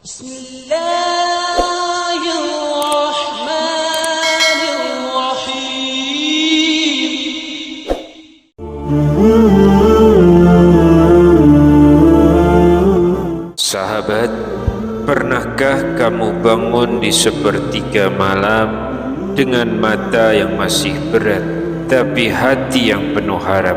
Bismillahirrahmanirrahim. Sahabat, pernahkah kamu bangun di sepertiga malam dengan mata yang masih berat, tapi hati yang penuh harap?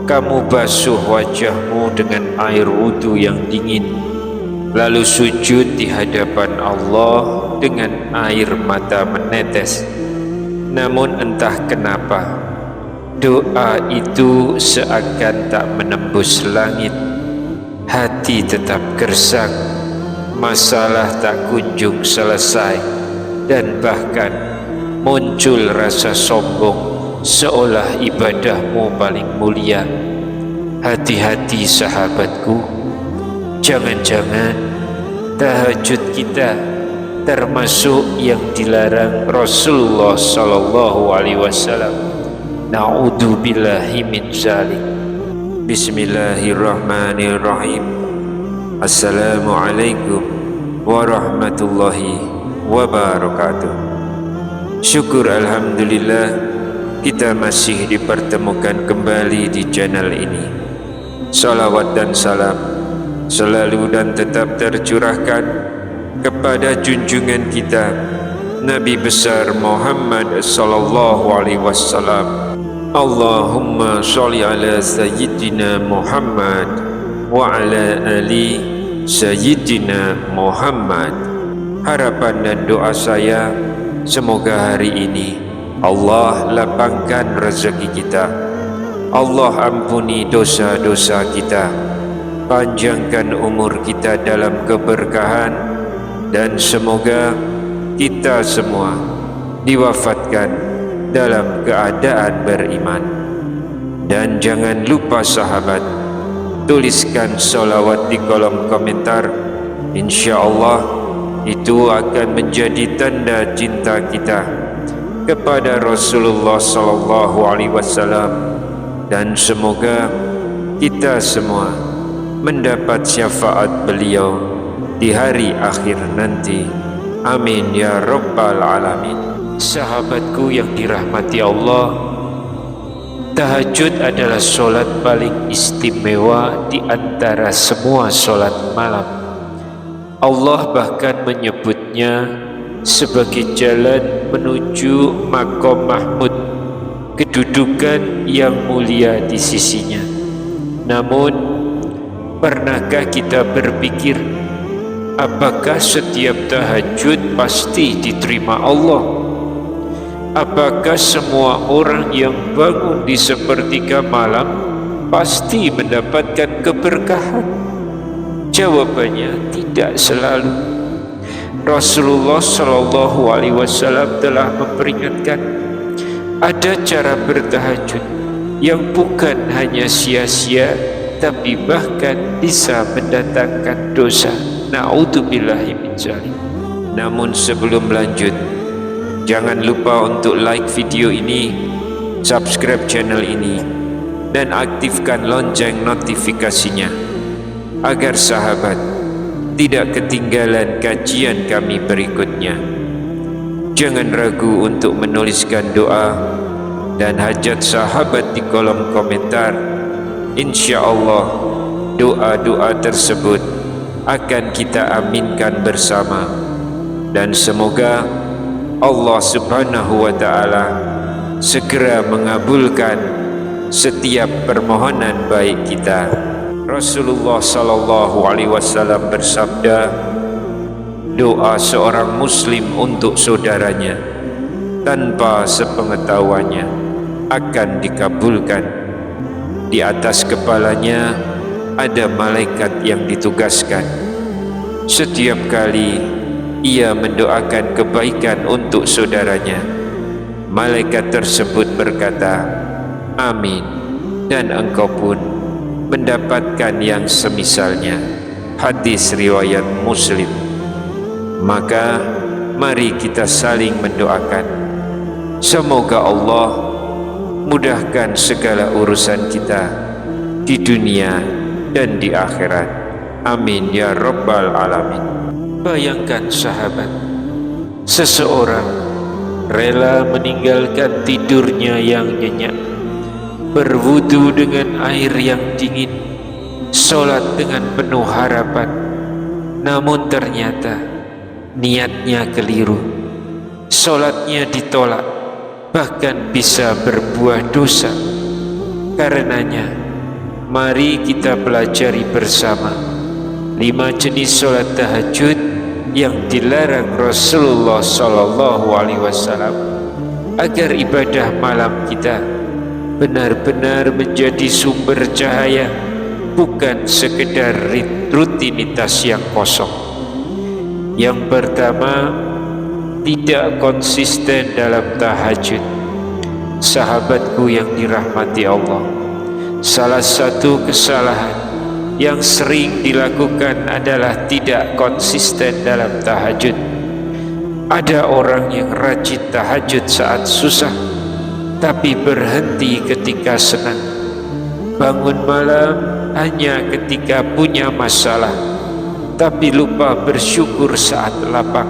Kamu basuh wajahmu dengan air wudhu yang dingin, lalu sujud di hadapan Allah dengan air mata menetes. Namun entah kenapa, doa itu seakan tak menembus langit. Hati tetap gersang, masalah tak kunjung selesai, dan bahkan muncul rasa sombong, seolah ibadahmu paling mulia. Hati-hati sahabatku, jangan-jangan tahajud kita termasuk yang dilarang Rasulullah sallallahu alaihi wasallam. Na'udzubillahi min dzalik. Bismillahirrahmanirrahim. Assalamualaikum warahmatullahi wabarakatuh. Syukur alhamdulillah, kita masih dipertemukan kembali di channel ini. Salawat dan salam selalu dan tetap tercurahkan kepada junjungan kita Nabi besar Muhammad sallallahu alaihi wasallam. Allahumma sholli ala sayyidina Muhammad wa ala ali sayyidina Muhammad. Harapan dan doa saya, semoga hari ini Allah lapangkan rezeki kita, Allah ampuni dosa-dosa kita, panjangkan umur kita dalam keberkahan, dan semoga kita semua diwafatkan dalam keadaan beriman. Dan jangan lupa sahabat, tuliskan sholawat di kolom komentar. Insya Allah itu akan menjadi tanda cinta kita kepada Rasulullah sallallahu alaihi wasallam, dan semoga kita semua mendapat syafaat beliau di hari akhir nanti. Amin ya rabbal alamin. Sahabatku yang dirahmati Allah, tahajud adalah solat paling istimewa di antara semua solat malam. Allah bahkan menyebutnya sebagai jalan menuju Maqam Mahmud, kedudukan yang mulia di sisinya. Namun, pernahkah kita berpikir, apakah setiap tahajud pasti diterima Allah? Apakah semua orang yang bangun di sepertiga malam pasti mendapatkan keberkahan? Jawabannya tidak selalu. Rasulullah sallallahu alaihi wasallam telah memperingatkan, ada cara bertahajud yang bukan hanya sia-sia, tapi bahkan bisa mendatangkan dosa. Na'udzubillahi min dzalik. Namun sebelum lanjut, jangan lupa untuk like video ini, subscribe channel ini, dan aktifkan lonceng notifikasinya agar sahabat tidak ketinggalan kajian kami berikutnya. Jangan ragu untuk menuliskan doa dan hajat sahabat di kolom komentar. Insya Allah doa-doa tersebut akan kita aminkan bersama, dan semoga Allah subhanahu wa ta'ala segera mengabulkan setiap permohonan baik kita. Rasulullah sallallahu alaihi wasallam bersabda, doa seorang muslim untuk saudaranya tanpa sepengetahuannya akan dikabulkan. Di atas kepalanya ada malaikat yang ditugaskan. Setiap kali ia mendoakan kebaikan untuk saudaranya, malaikat tersebut berkata, amin, dan engkau pun mendapatkan yang semisalnya. Hadis riwayat Muslim. Maka mari kita saling mendoakan, semoga Allah mudahkan segala urusan kita di dunia dan di akhirat. Amin ya rabbal alamin. Bayangkan sahabat, seseorang rela meninggalkan tidurnya yang nyenyak, berwudu dengan air yang dingin, sholat dengan penuh harapan, namun ternyata niatnya keliru, sholatnya ditolak, bahkan bisa berbuah dosa. Karenanya, mari kita pelajari bersama 5 jenis sholat tahajud yang dilarang Rasulullah SAW, agar ibadah malam kita benar-benar menjadi sumber cahaya, bukan sekedar rutinitas yang kosong. Yang pertama, tidak konsisten dalam tahajud. Sahabatku yang dirahmati Allah, salah satu kesalahan yang sering dilakukan adalah tidak konsisten dalam tahajud. Ada orang yang rajin tahajud saat susah, tapi berhenti ketika senang. Bangun malam hanya ketika punya masalah, tapi lupa bersyukur saat lapang.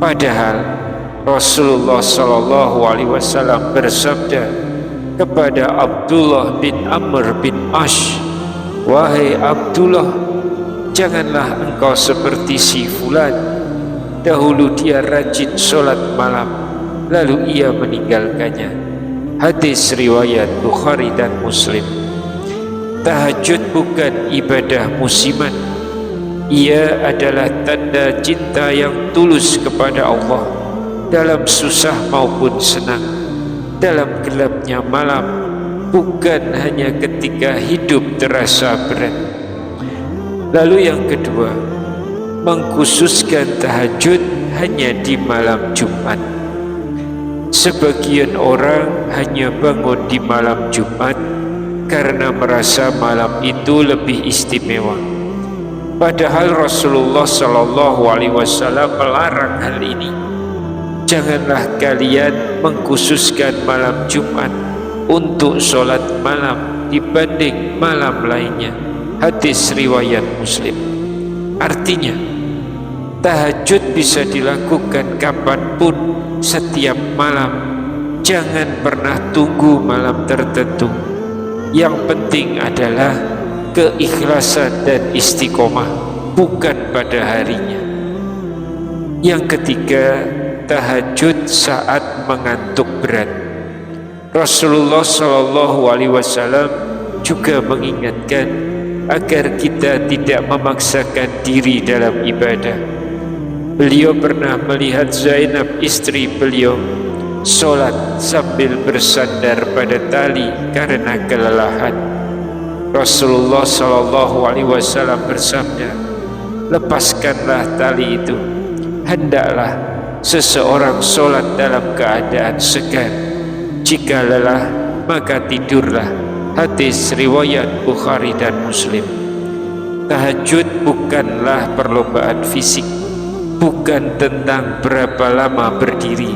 Padahal Rasulullah SAW bersabda kepada Abdullah bin Amr bin Ash, "Wahai Abdullah, janganlah engkau seperti si fulan. Dahulu dia rajin sholat malam, lalu ia meninggalkannya." Hadis riwayat Bukhari dan Muslim. Tahajud bukan ibadah musiman. Ia adalah tanda cinta yang tulus kepada Allah dalam susah maupun senang, dalam gelapnya malam, bukan hanya ketika hidup terasa berat. Lalu yang kedua, mengkhususkan tahajud hanya di malam Jumat. Sebagian orang hanya bangun di malam Jumat karena merasa malam itu lebih istimewa. Padahal Rasulullah SAW melarang hal ini. Janganlah kalian mengkhususkan malam Jumat untuk sholat malam dibanding malam lainnya. Hadis riwayat Muslim. Artinya, tahajud bisa dilakukan kapanpun, setiap malam. Jangan pernah tunggu malam tertentu. Yang penting adalah keikhlasan dan istiqomah, bukan pada harinya. Yang ketiga, tahajud saat mengantuk berat. Rasulullah SAW juga mengingatkan agar kita tidak memaksakan diri dalam ibadah. Beliau pernah melihat Zainab, istri beliau, sholat sambil bersandar pada tali karena kelelahan. Rasulullah SAW bersabda, "Lepaskanlah tali itu. Hendaklah seseorang sholat dalam keadaan segar. Jika lelah, maka tidurlah." Hadis riwayat Bukhari dan Muslim. Tahajud bukanlah perlombaan fisik, bukan tentang berapa lama berdiri,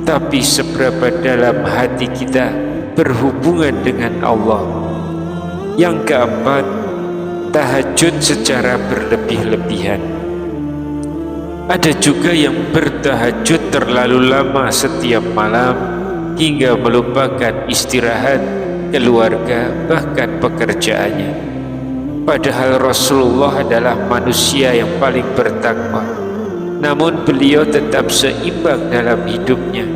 tapi seberapa dalam hati kita berhubungan dengan Allah. Yang keempat, tahajud secara berlebih-lebihan. Ada juga yang bertahajud terlalu lama setiap malam hingga melupakan istirahat, keluarga, bahkan pekerjaannya. Padahal Rasulullah adalah manusia yang paling bertakwa, namun beliau tetap seimbang dalam hidupnya.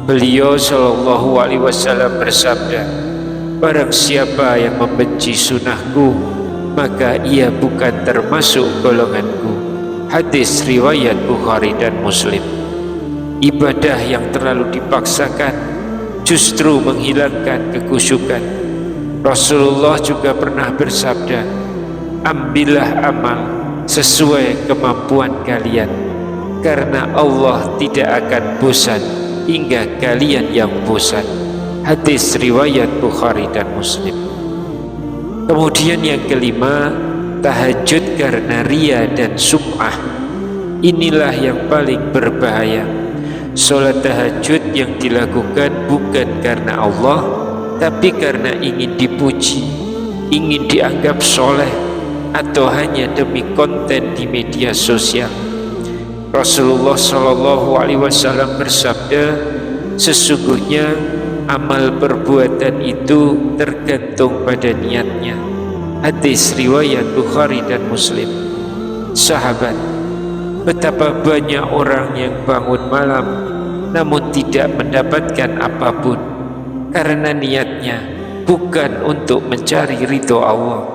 Beliau SAW bersabda, "Barang siapa yang membenci sunnahku, maka ia bukan termasuk golonganku." Hadis riwayat Bukhari dan Muslim. Ibadah yang terlalu dipaksakan justru menghilangkan kekhusyukan. Rasulullah juga pernah bersabda, "Ambillah amal sesuai kemampuan kalian, karena Allah tidak akan bosan hingga kalian yang bosan." Hadis riwayat Bukhari dan Muslim. Kemudian yang kelima, tahajud karena ria dan sum'ah. Inilah yang paling berbahaya. Sholat tahajud yang dilakukan bukan karena Allah, tapi karena ingin dipuji, ingin dianggap soleh, atau hanya demi konten di media sosial. Rasulullah Shallallahu Alaihi Wasallam bersabda, sesungguhnya amal perbuatan itu tergantung pada niatnya. Hadis riwayat Bukhari dan Muslim. Sahabat, betapa banyak orang yang bangun malam namun tidak mendapatkan apapun karena niatnya bukan untuk mencari ridho Allah,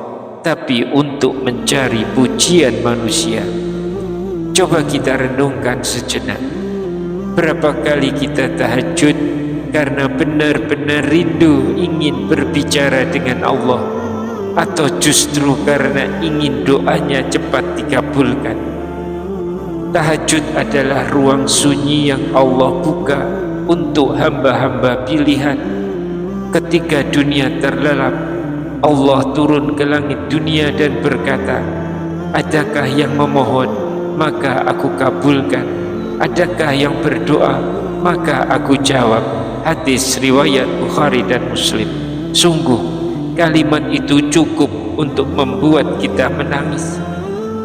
tapi untuk mencari pujian manusia. Coba kita renungkan sejenak, berapa kali kita tahajud karena benar-benar rindu ingin berbicara dengan Allah, atau justru karena ingin doanya cepat dikabulkan. Tahajud adalah ruang sunyi yang Allah buka untuk hamba-hamba pilihan. Ketika dunia terlelap, Allah turun ke langit dunia dan berkata, adakah yang memohon, maka aku kabulkan. Adakah yang berdoa, maka aku jawab. Hadis riwayat Bukhari dan Muslim. Sungguh kalimat itu cukup untuk membuat kita menangis.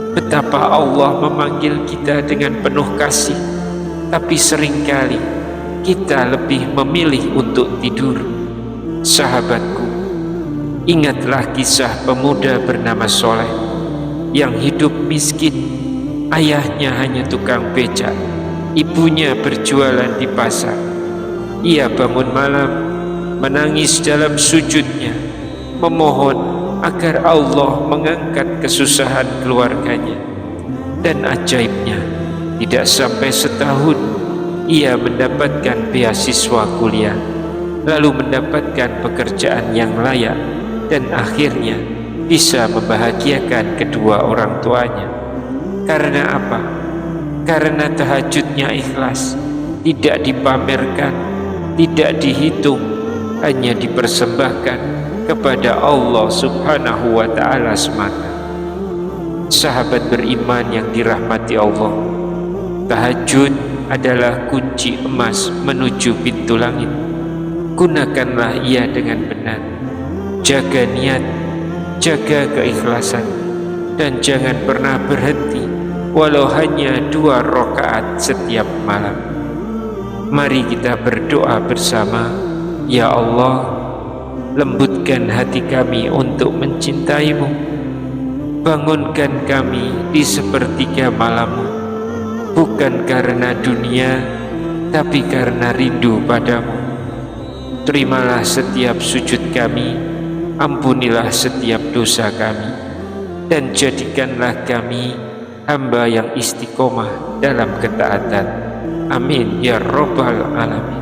Betapa Allah memanggil kita dengan penuh kasih, tapi seringkali kita lebih memilih untuk tidur. Sahabatku, ingatlah kisah pemuda bernama Soleh yang hidup miskin. Ayahnya hanya tukang becak, ibunya berjualan di pasar. Ia bangun malam, menangis dalam sujudnya, memohon agar Allah mengangkat kesusahan keluarganya. Dan ajaibnya, tidak sampai setahun ia mendapatkan beasiswa kuliah, lalu mendapatkan pekerjaan yang layak, dan akhirnya bisa membahagiakan kedua orang tuanya. Karena apa? Karena tahajudnya ikhlas, tidak dipamerkan, tidak dihitung, hanya dipersembahkan kepada Allah Subhanahu wa Ta'ala semata. Sahabat beriman yang dirahmati Allah, tahajud adalah kunci emas menuju pintu langit. Gunakanlah ia dengan benar. Jaga niat, jaga keikhlasan, dan jangan pernah berhenti walau hanya 2 rakaat setiap malam. Mari kita berdoa bersama. Ya Allah, lembutkan hati kami untuk mencintai-Mu. Bangunkan kami di sepertiga malam-Mu, bukan karena dunia, tapi karena rindu padamu. Terimalah setiap sujud kami, ampunilah setiap dosa kami, dan jadikanlah kami hamba yang istiqomah dalam ketaatan. Amin ya Rabbal Alamin.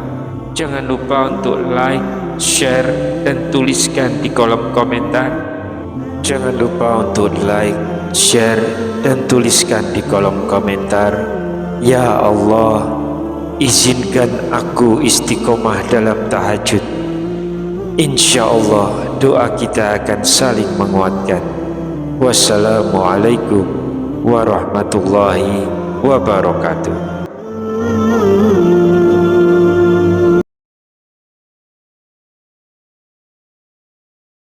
Jangan lupa untuk like, share, dan tuliskan di kolom komentar. Jangan lupa untuk like, share, dan tuliskan di kolom komentar. Ya Allah, izinkan aku istiqomah dalam tahajud. Insya Allah doa kita akan saling menguatkan. Wassalamualaikum warahmatullahi wabarakatuh.